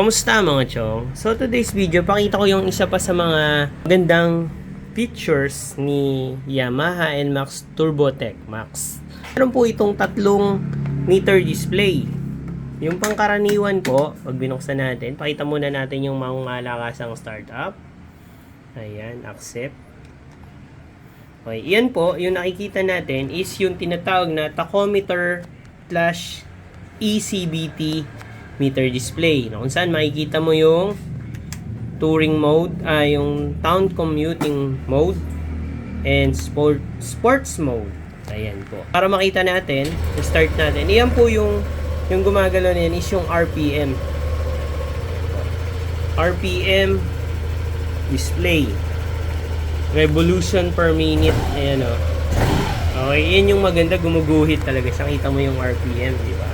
Kamusta mga chong? So today's video, pakita ko yung isa pa sa mga magandang features ni Yamaha NMAX TurboTech Max. Meron po itong 3 meter display. Yung pangkaraniwan po, pag binuksan natin, pakita muna natin yung mga malakasang startup. Ayan, accept. Okay, yan po, yung nakikita natin is yung tinatawag na tachometer slash ECBT meter display, no? Kung saan makikita mo yung touring mode, yung town commuting mode and sports mode. Ayan po. Para makita natin, start natin. Iyan po yung gumagalaw na yan is yung RPM. RPM display. Revolution per minute. Ayan o. Okay, yan yung maganda, gumuguhit talaga siya. Kita mo yung RPM, di ba?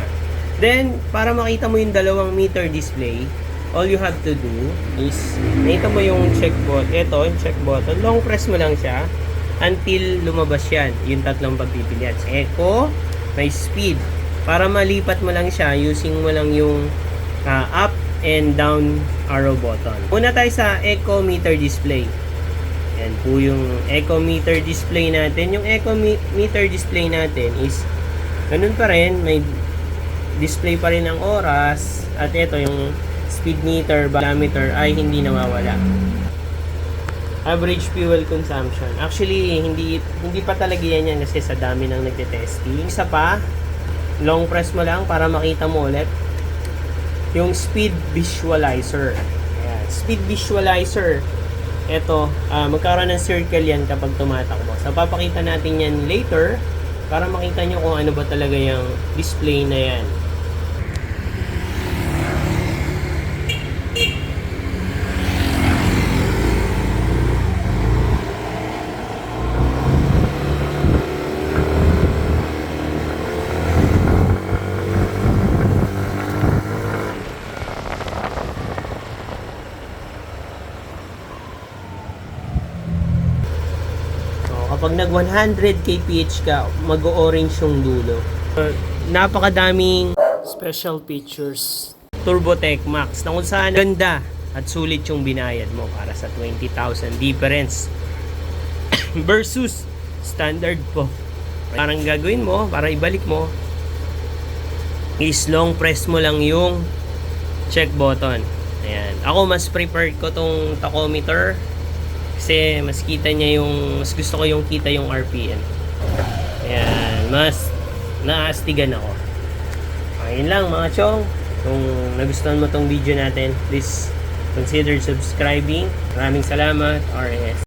Then, para makita mo yung 2 meter display, all you have to do is, nakita mo yung check button. Ito, yung check button. Long press mo lang siya until lumabas yan. Yung 3 pagpipilian. Echo, may speed. Para malipat mo lang siya, using mo lang yung up and down arrow button. Una tayo sa echo meter display. Yan po yung echo meter display natin. Yung echo meter display natin is, ganun pa rin, may display pa rin ang oras, at ito yung speed meter, barometer ay hindi nawawala. Average fuel consumption. Actually, hindi pa talaga yan kasi sa dami ng nagte-testing. Isa pa, long press mo lang para makita mo ulit yung speed visualizer. Ayan, speed visualizer. Ito, magkaroon ng circle yan kapag tumatakbo. So, papakita natin yan later para makita nyo kung ano ba talaga yung display na yan. Kapag nag 100 kph ka, mag-orange yung dulo. Napakadaming special features TurboTech Max na kung saan ganda at sulit yung binayad mo para sa 20,000 difference versus standard po. Parang gagawin mo, para ibalik mo, is long press mo lang yung check button. Ayan. Ako mas prefer ko tong tachometer kasi mas kita niya mas gusto ko yung kita yung RPM. Ayan, mas naastigan ako. Ayun lang mga chong. Kung nagustuhan mo tong video natin, please consider subscribing. Maraming salamat, RS.